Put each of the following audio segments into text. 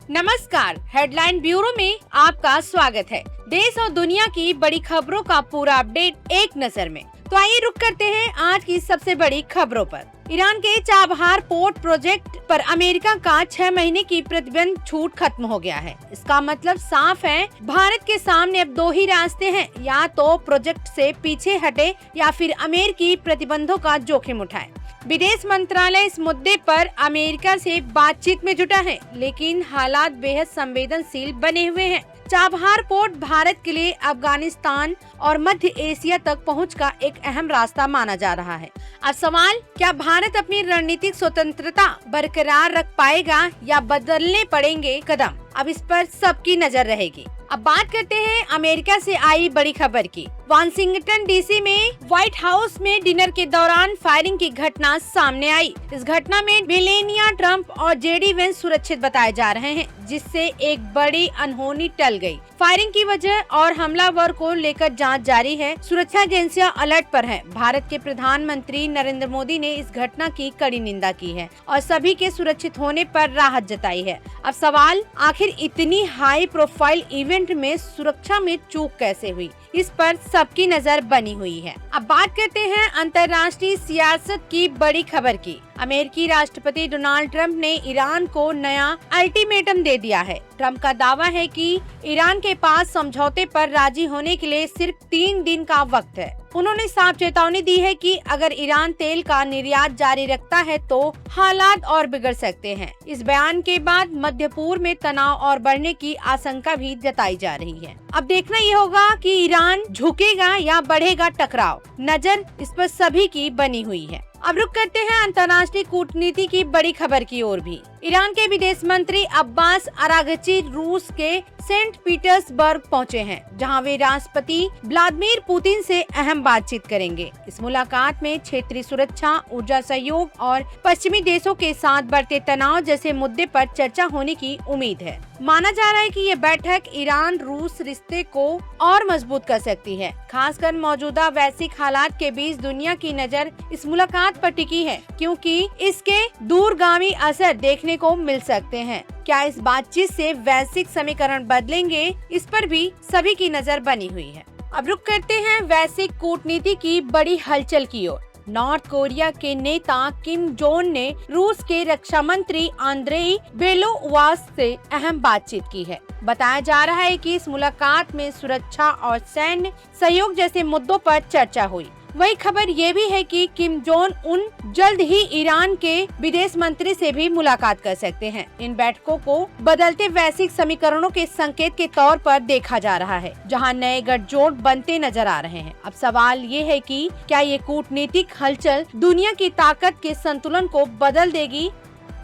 नमस्कार, headline bureau में आपका स्वागत है। देश और दुनिया की बड़ी खबरों का पूरा अपडेट एक नजर में। तो आइए रुक करते हैं आज की सबसे बड़ी खबरों पर। ईरान के चाबहार पोर्ट प्रोजेक्ट पर अमेरिका का 6 महीने की प्रतिबंध छूट खत्म हो गया है। इसका मतलब साफ है, भारत के सामने अब दो ही रास्ते हैं, या तो प्रोजेक्ट से पीछे हटे या फिर अमेरिकी प्रतिबंधों का जोखिम उठाए। विदेश मंत्रालय इस मुद्दे पर अमेरिका से बातचीत में जुटा है, लेकिन हालात बेहद संवेदनशील बने हुए हैं। चाबहार पोर्ट भारत के लिए अफगानिस्तान और मध्य एशिया तक पहुंच का एक अहम रास्ता माना जा रहा है। अब सवाल, क्या भारत अपनी रणनीतिक स्वतंत्रता बरकरार रख पाएगा या बदलने पड़ेंगे कदम? अब इस पर सबकी नजर रहेगी। अब बात करते हैं अमेरिका से आई बड़ी खबर की। वाशिंगटन डीसी में व्हाइट हाउस में डिनर के दौरान फायरिंग की घटना सामने आई। इस घटना में मेलानिया ट्रंप और जेडी वेंस सुरक्षित बताए जा रहे हैं, जिससे एक बड़ी अनहोनी टल गई। फायरिंग की वजह और हमलावर को लेकर जांच जारी है। सुरक्षा एजेंसियां अलर्ट पर हैं। भारत के प्रधानमंत्री नरेंद्र मोदी ने इस घटना की कड़ी निंदा की है और सभी के सुरक्षित होने पर राहत जताई है। अब सवाल, आखिर इतनी हाई प्रोफाइल इवेंट में सुरक्षा में चूक कैसे हुई? इस पर सबकी नजर बनी हुई है। अब बात करते हैं अंतर्राष्ट्रीय सियासत की बड़ी खबर की। अमेरिकी राष्ट्रपति डोनाल्ड ट्रंप ने ईरान को नया अल्टीमेटम दे दिया है। ट्रंप का दावा है कि ईरान के पास समझौते पर राजी होने के लिए सिर्फ 3 दिन का वक्त है। उन्होंने साफ चेतावनी दी है कि अगर ईरान तेल का निर्यात जारी रखता है तो हालात और बिगड़ सकते हैं। इस बयान के बाद मध्य पूर्व में तनाव और बढ़ने की आशंका भी जताई जा रही है। अब देखना ये होगा कि ईरान झुकेगा या बढ़ेगा टकराव। नजर इस पर सभी की बनी हुई है। अब रुक करते हैं अंतर्राष्ट्रीय कूटनीति की बड़ी खबर की ओर भी। ईरान के विदेश मंत्री अब्बास अरागची रूस के सेंट पीटर्सबर्ग पहुंचे हैं, जहां वे राष्ट्रपति व्लादिमीर पुतिन से अहम बातचीत करेंगे। इस मुलाकात में क्षेत्रीय सुरक्षा, ऊर्जा सहयोग और पश्चिमी देशों के साथ बढ़ते तनाव जैसे मुद्दे पर चर्चा होने की उम्मीद है। माना जा रहा है कि ये बैठक ईरान रूस रिश्ते को और मजबूत कर सकती है। खासकर मौजूदा वैश्विक हालात के बीच दुनिया की नजर इस मुलाकात पर टिकी है, क्योंकि इसके दूरगामी असर देखने को मिल सकते हैं। क्या इस बातचीत से वैश्विक समीकरण बदलेंगे? इस पर भी सभी की नजर बनी हुई है। अब रुक करते हैं वैश्विक कूटनीति की बड़ी हलचल की ओर। नॉर्थ कोरिया के नेता किम जोंग ने रूस के रक्षा मंत्री आंद्रेई बेलोवास से अहम बातचीत की है। बताया जा रहा है कि इस मुलाकात में सुरक्षा और सैन्य सहयोग जैसे मुद्दों पर चर्चा हुई। वही खबर ये भी है कि किम जोंग उन जल्द ही ईरान के विदेश मंत्री से भी मुलाकात कर सकते हैं। इन बैठकों को बदलते वैश्विक समीकरणों के संकेत के तौर पर देखा जा रहा है, जहां नए गठजोड़ बनते नजर आ रहे हैं। अब सवाल ये है कि क्या ये कूटनीतिक हलचल दुनिया की ताकत के संतुलन को बदल देगी?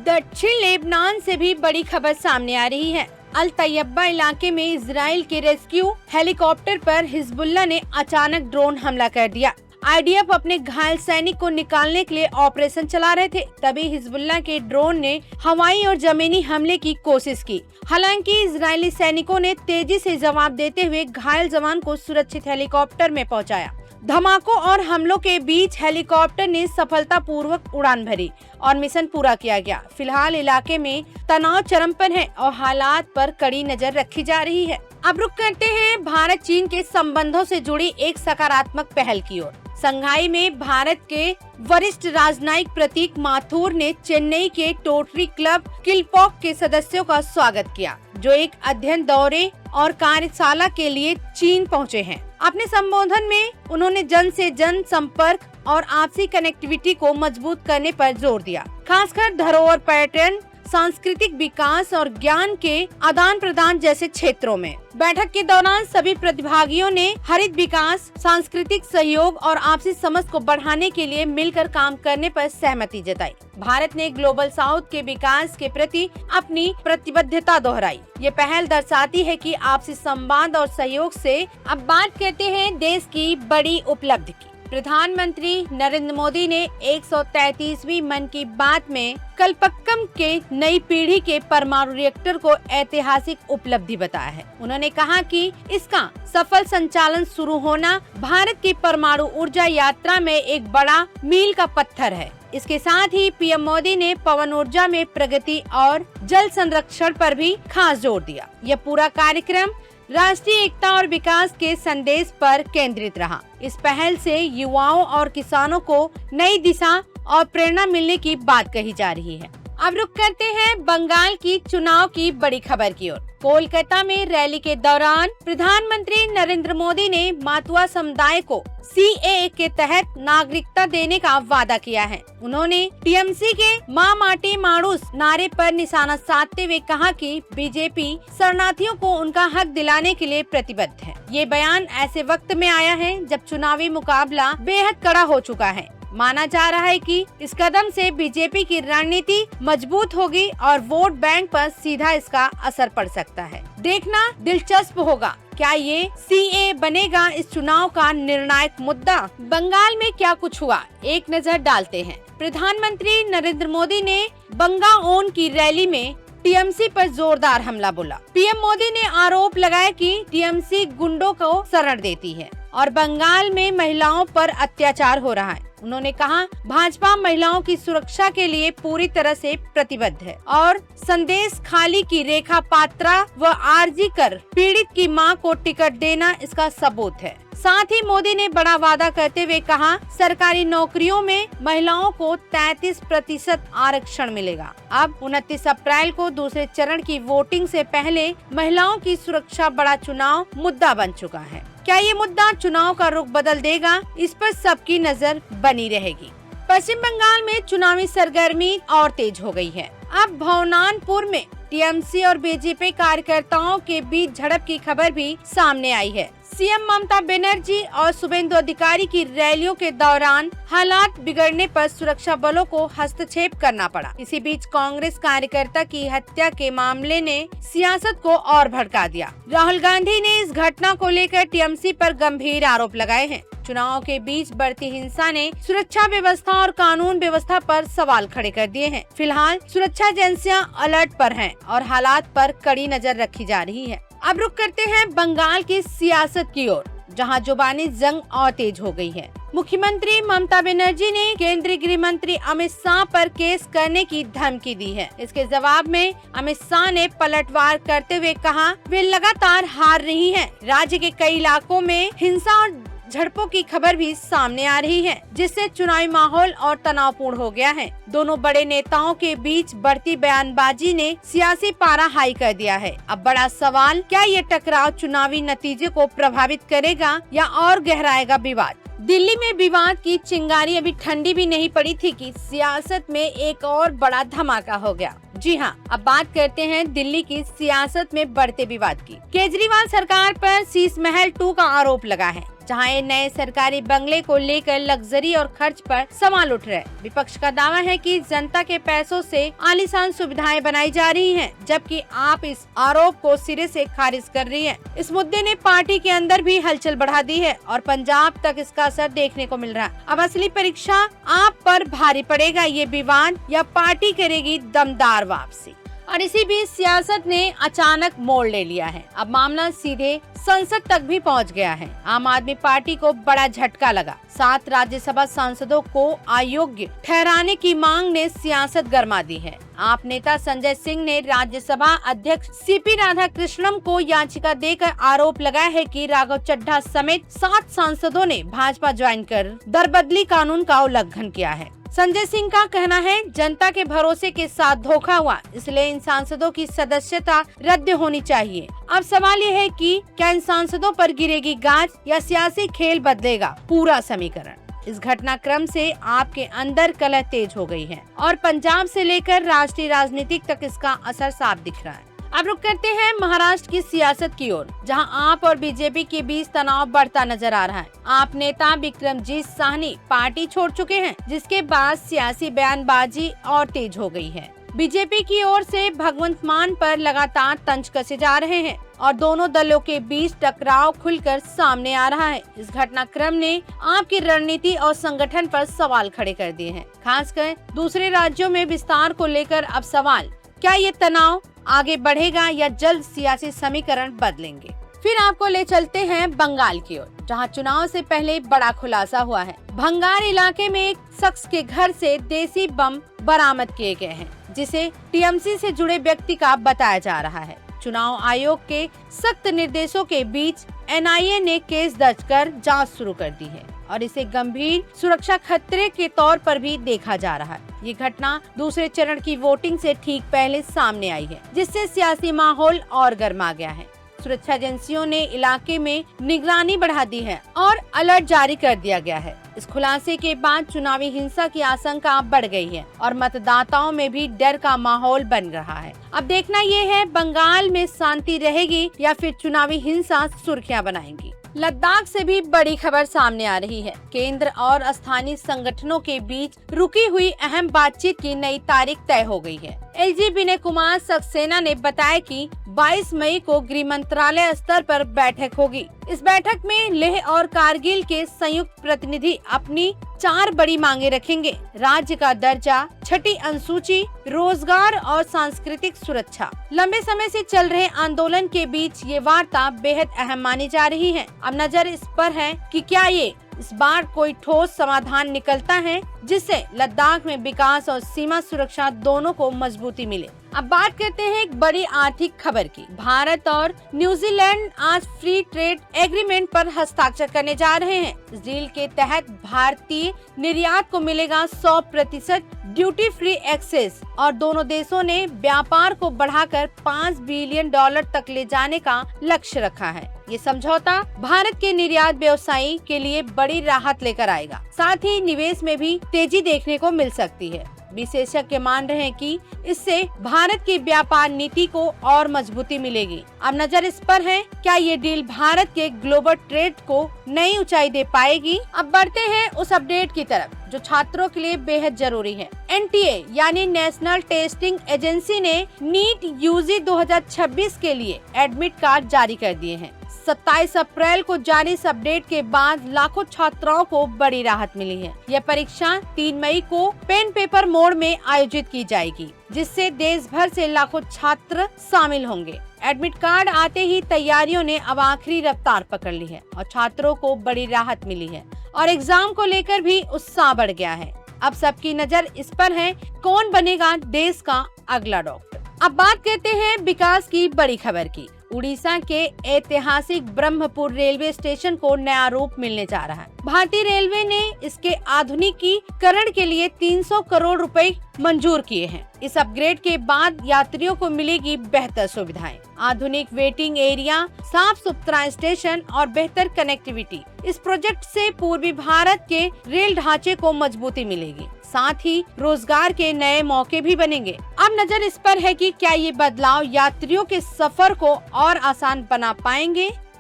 दक्षिण लेबनान से भी बड़ी खबर सामने आ रही है। अल तैयबा इलाके में इजराइल के रेस्क्यू हेलीकॉप्टर पर हिजबुल्लाह ने अचानक ड्रोन हमला कर दिया। आईडीएफ अपने घायल सैनिक को निकालने के लिए ऑपरेशन चला रहे थे, तभी हिजबुल्लाह के ड्रोन ने हवाई और जमीनी हमले की कोशिश की। हालांकि इजरायली सैनिकों ने तेजी से जवाब देते हुए घायल जवान को सुरक्षित हेलीकॉप्टर में पहुंचाया। धमाकों और हमलों के बीच हेलीकॉप्टर ने सफलतापूर्वक उड़ान भरी और मिशन पूरा किया गया। फिलहाल इलाके में तनाव चरम पर है और हालात पर कड़ी नजर रखी जा रही है। अब रुक करते हैं भारत चीन के संबंधों से जुड़ी एक सकारात्मक पहल की ओर। संघाई में भारत के वरिष्ठ राजनयिक प्रतीक माथुर ने चेन्नई के टोटरी क्लब किलपॉक के सदस्यों का स्वागत किया, जो एक अध्ययन दौरे और कार्यशाला के लिए चीन पहुंचे हैं। अपने संबोधन में उन्होंने जन से जन संपर्क और आपसी कनेक्टिविटी को मजबूत करने पर जोर दिया, खासकर धरोहर पर्यटन, सांस्कृतिक विकास और ज्ञान के आदान प्रदान जैसे क्षेत्रों में। बैठक के दौरान सभी प्रतिभागियों ने हरित विकास, सांस्कृतिक सहयोग और आपसी समझ को बढ़ाने के लिए मिलकर काम करने पर सहमति जताई। भारत ने ग्लोबल साउथ के विकास के प्रति अपनी प्रतिबद्धता दोहराई। ये पहल दर्शाती है कि आपसी संवाद और सहयोग से। अब बात करते हैं देश की बड़ी उपलब्धि की। प्रधानमंत्री नरेंद्र मोदी ने 133वीं मन की बात में कलपक्कम के नई पीढ़ी के परमाणु रिएक्टर को ऐतिहासिक उपलब्धि बताया है। उन्होंने कहा कि इसका सफल संचालन शुरू होना भारत की परमाणु ऊर्जा यात्रा में एक बड़ा मील का पत्थर है। इसके साथ ही पीएम मोदी ने पवन ऊर्जा में प्रगति और जल संरक्षण पर भी खास जोर दिया। यह पूरा कार्यक्रम राष्ट्रीय एकता और विकास के संदेश पर केंद्रित रहा। इस पहल से युवाओं और किसानों को नई दिशा और प्रेरणा मिलने की बात कही जा रही है। अब रुक करते हैं बंगाल की चुनाव की बड़ी खबर की ओर। कोलकाता में रैली के दौरान प्रधानमंत्री नरेंद्र मोदी ने मातुआ समुदाय को सीएए के तहत नागरिकता देने का वादा किया है। उन्होंने टीएमसी के माँ माटी माणूस नारे पर निशाना साधते हुए कहा कि बीजेपी शरणार्थियों को उनका हक दिलाने के लिए प्रतिबद्ध है। ये बयान ऐसे वक्त में आया है जब चुनावी मुकाबला बेहद कड़ा हो चुका है। माना जा रहा है कि इस कदम से बीजेपी की रणनीति मजबूत होगी और वोट बैंक पर सीधा इसका असर पड़ सकता है। देखना दिलचस्प होगा, क्या ये सीए बनेगा इस चुनाव का निर्णायक मुद्दा। बंगाल में क्या कुछ हुआ, एक नजर डालते हैं। प्रधानमंत्री नरेंद्र मोदी ने बंगाओन की रैली में टीएमसी पर जोरदार हमला बोला। पीएम मोदी ने आरोप लगाया कि टीएमसी गुंडों को शरण देती है और बंगाल में महिलाओं पर अत्याचार हो रहा है। उन्होंने कहा, भाजपा महिलाओं की सुरक्षा के लिए पूरी तरह से प्रतिबद्ध है और संदेश खाली की रेखा पात्रा व आरजी कर पीड़ित की मां को टिकट देना इसका सबूत है। साथ ही मोदी ने बड़ा वादा करते हुए कहा, सरकारी नौकरियों में महिलाओं को 33% आरक्षण मिलेगा। अब 29 अप्रैल को दूसरे चरण की वोटिंग से पहले महिलाओं की सुरक्षा बड़ा चुनाव मुद्दा बन चुका है। क्या ये मुद्दा चुनाव का रुख बदल देगा, इस पर सबकी नजर बनी रहेगी। पश्चिम बंगाल में चुनावी सरगर्मी और तेज हो गई है। अब भवनानपुर में टीएमसी और बीजेपी कार्यकर्ताओं के बीच झड़प की खबर भी सामने आई है। सीएम ममता बनर्जी और शुभेंदु अधिकारी की रैलियों के दौरान हालात बिगड़ने पर सुरक्षा बलों को हस्तक्षेप करना पड़ा। इसी बीच कांग्रेस कार्यकर्ता की हत्या के मामले ने सियासत को और भड़का दिया। राहुल गांधी ने इस घटना को लेकर टीएमसी पर गंभीर आरोप लगाए हैं। चुनाव के बीच बढ़ती हिंसा ने सुरक्षा व्यवस्था और कानून व्यवस्था पर सवाल खड़े कर दिए हैं। फिलहाल सुरक्षा एजेंसियां अलर्ट पर हैं और हालात पर कड़ी नजर रखी जा रही है। अब रुक करते हैं बंगाल की सियासत की ओर, जहां जुबानी जंग और तेज हो गई है। मुख्यमंत्री ममता बनर्जी ने केंद्रीय गृह मंत्री अमित शाह पर केस करने की धमकी दी है। इसके जवाब में अमित शाह ने पलटवार करते हुए कहा, वे लगातार हार रही हैं। राज्य के कई इलाकों में हिंसा और झड़पों की खबर भी सामने आ रही है, जिससे चुनावी माहौल और तनावपूर्ण हो गया है। दोनों बड़े नेताओं के बीच बढ़ती बयानबाजी ने सियासी पारा हाई कर दिया है। अब बड़ा सवाल, क्या ये टकराव चुनावी नतीजे को प्रभावित करेगा या और गहराएगा विवाद। दिल्ली में विवाद की चिंगारी अभी ठंडी भी नहीं पड़ी थी कि सियासत में एक और बड़ा धमाका हो गया। जी हाँ, अब बात करते हैं दिल्ली की सियासत में बढ़ते विवाद की। केजरीवाल सरकार पर शीश महल 2 का आरोप लगा है, जहां ये नए सरकारी बंगले को लेकर लग्जरी और खर्च पर सवाल उठ रहे। विपक्ष का दावा है कि जनता के पैसों से आलीशान सुविधाएं बनाई जा रही हैं, जबकि आप इस आरोप को सिरे से खारिज कर रही हैं। इस मुद्दे ने पार्टी के अंदर भी हलचल बढ़ा दी है और पंजाब तक इसका असर देखने को मिल रहा है। अब असली परीक्षा आप पर भारी पड़ेगा, ये विवाद या पार्टी करेगी दमदार वापसी। और इसी बीच सियासत ने अचानक मोड़ ले लिया है। अब मामला सीधे संसद तक भी पहुंच गया है। आम आदमी पार्टी को बड़ा झटका लगा। 7 राज्यसभा सांसदों को अयोग्य ठहराने की मांग ने सियासत गरमा दी है। आप नेता संजय सिंह ने राज्यसभा अध्यक्ष सीपी राधाकृष्णन को याचिका देकर आरोप लगाया है कि राघव चड्ढा समेत 7 सांसदों ने भाजपा ज्वाइन कर दरबदली कानून का उल्लंघन किया है। संजय सिंह का कहना है, जनता के भरोसे के साथ धोखा हुआ, इसलिए इन सांसदों की सदस्यता रद्द होनी चाहिए। अब सवाल ये है कि क्या इन सांसदों पर गिरेगी गाज या सियासी खेल बदलेगा पूरा समीकरण। इस घटनाक्रम से आपके अंदर कलह तेज हो गई है और पंजाब से लेकर राष्ट्रीय राजनीति तक इसका असर साफ दिख रहा है। अब रुक करते हैं महाराष्ट्र की सियासत की ओर, जहां आप और बीजेपी के बीच तनाव बढ़ता नजर आ रहा है। आप नेता विक्रमजीत साहनी पार्टी छोड़ चुके हैं, जिसके बाद सियासी बयानबाजी और तेज हो गई है। बीजेपी की ओर से भगवंत मान पर लगातार तंज कसे जा रहे हैं और दोनों दलों के बीच टकराव खुलकर सामने आ रहा है। इस घटनाक्रम ने आपकी रणनीति और संगठन पर सवाल खड़े कर दिए हैं, खासकर दूसरे राज्यों में विस्तार को लेकर। अब सवाल, क्या ये तनाव आगे बढ़ेगा या जल्द सियासी समीकरण बदलेंगे। फिर आपको ले चलते हैं बंगाल की ओर, जहां चुनाव से पहले बड़ा खुलासा हुआ है। भंगार इलाके में एक शख्स के घर से देसी बम बरामद किए गए हैं, जिसे टीएमसी से जुड़े व्यक्ति का बताया जा रहा है। चुनाव आयोग के सख्त निर्देशों के बीच एनआईए ने केस दर्ज कर जांच शुरू कर दी है और इसे गंभीर सुरक्षा खतरे के तौर पर भी देखा जा रहा है। ये घटना दूसरे चरण की वोटिंग से ठीक पहले सामने आई है, जिससे सियासी माहौल और गर्मा गया है। सुरक्षा एजेंसियों ने इलाके में निगरानी बढ़ा दी है और अलर्ट जारी कर दिया गया है। इस खुलासे के बाद चुनावी हिंसा की आशंका बढ़ गई है और मतदाताओं में भी डर का माहौल बन रहा है। अब देखना ये है बंगाल में शांति रहेगी या फिर चुनावी हिंसा सुर्खियां बनाएंगी। लद्दाख से भी बड़ी खबर सामने आ रही है। केंद्र और स्थानीय संगठनों के बीच रुकी हुई अहम बातचीत की नई तारीख तय हो गई है। एलजी विनय कुमार सक्सेना ने बताया कि 22 मई को गृह मंत्रालय स्तर पर बैठक होगी। इस बैठक में लेह और कारगिल के संयुक्त प्रतिनिधि अपनी 4 बड़ी मांगे रखेंगे। राज्य का दर्जा, छठी अनुसूची, रोजगार और सांस्कृतिक सुरक्षा। लंबे समय से चल रहे आंदोलन के बीच ये वार्ता बेहद अहम मानी जा रही है। अब नजर इस पर है कि क्या ये इस बार कोई ठोस समाधान निकलता है, जिससे लद्दाख में विकास और सीमा सुरक्षा दोनों को मजबूती मिले। अब बात करते हैं एक बड़ी आर्थिक खबर की। भारत और न्यूजीलैंड आज फ्री ट्रेड एग्रीमेंट पर हस्ताक्षर करने जा रहे हैं। इस डील के तहत भारतीय निर्यात को मिलेगा 100% ड्यूटी फ्री एक्सेस और दोनों देशों ने व्यापार को बढ़ाकर $5 बिलियन तक ले जाने का लक्ष्य रखा है। ये समझौता भारत के निर्यात व्यवसायी के लिए बड़ी राहत लेकर आएगा। साथ ही निवेश में भी तेजी देखने को मिल सकती है। विशेषज्ञ मान रहे हैं कि इससे भारत की व्यापार नीति को और मजबूती मिलेगी। अब नजर इस पर है, क्या ये डील भारत के ग्लोबल ट्रेड को नई ऊंचाई दे पाएगी। अब बढ़ते हैं उस अपडेट की तरफ जो छात्रों के लिए बेहद जरूरी है। एनटीए यानी नेशनल टेस्टिंग एजेंसी ने नीट यूजी 2026 के लिए एडमिट कार्ड जारी कर दिए हैं। 27 अप्रैल को जारी इस अपडेट के बाद लाखों छात्राओं को बड़ी राहत मिली है। यह परीक्षा 3 मई को पेन पेपर मोड में आयोजित की जाएगी, जिससे देश भर से लाखों छात्र शामिल होंगे। एडमिट कार्ड आते ही तैयारियों ने अब आखिरी रफ्तार पकड़ ली है और छात्रों को बड़ी राहत मिली है और एग्जाम को लेकर भी उत्साह बढ़ गया है। अब सबकी नजर इस पर है, कौन बनेगा देश का अगला डॉक्टर। अब बात करते हैं विकास की बड़ी खबर की। उड़ीसा के ऐतिहासिक ब्रह्मपुर रेलवे स्टेशन को नया रूप मिलने जा रहा है। भारतीय रेलवे ने इसके आधुनिकीकरण के लिए 300 करोड़ रुपए मंजूर किए हैं। इस अपग्रेड के बाद यात्रियों को मिलेगी बेहतर सुविधाएं, आधुनिक वेटिंग एरिया, साफ सुथरा स्टेशन और बेहतर कनेक्टिविटी। इस प्रोजेक्ट से पूर्वी भारत के रेल ढांचे को मजबूती मिलेगी, साथ ही रोजगार के नए मौके भी बनेंगे। अब नजर इस पर है कि क्या ये बदलाव यात्रियों के सफर को और आसान बना पाएंगे।